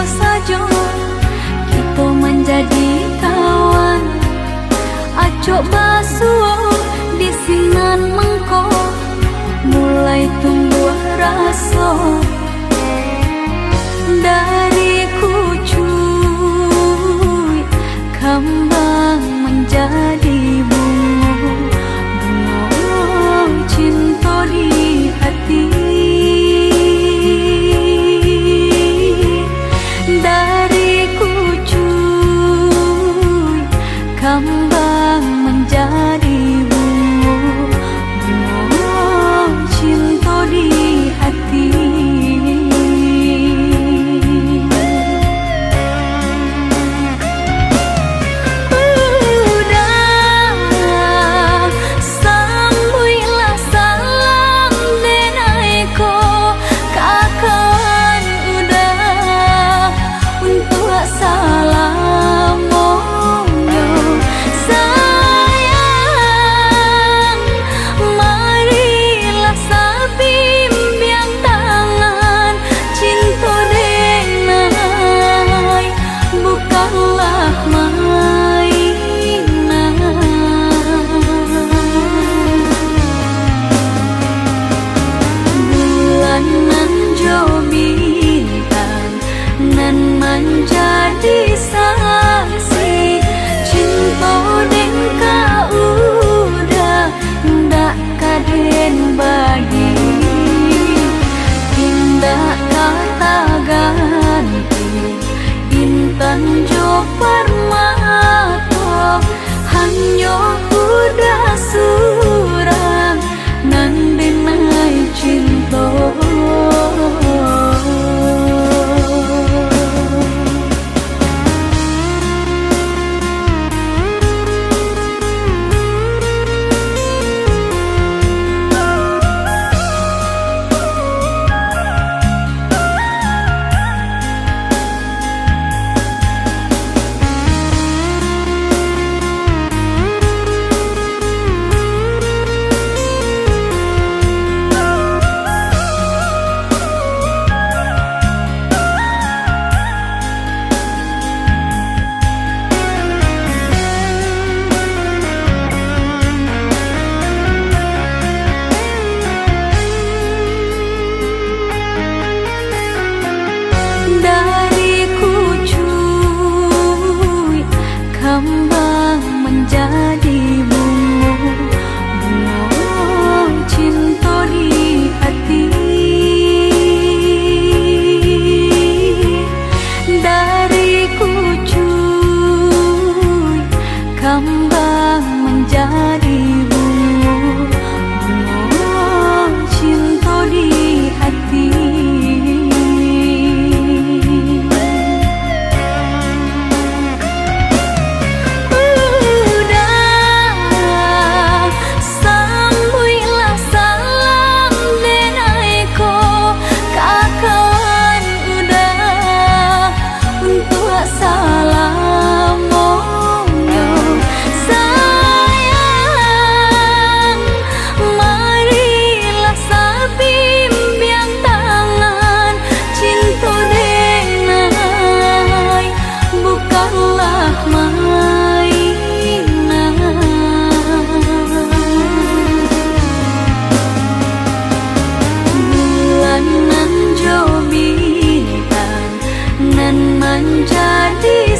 saja kita menjadi kawan. Acok basuh di sinan mengko mulai tumbuh rasa dari kucuy kembang menjadi bunga cinta di hati. Dari kucuy kembang menjadi bunga cinta di hati. Menjadi saksi cinta deng kau udah ndak kaden bagi tindak kata ganti intan jo permata hanya udah surang nan denai cinta. Kembang menjadi bunga cinta di hati. Dari kucuy kembang menjadi bunga cinta di hati. Menjadi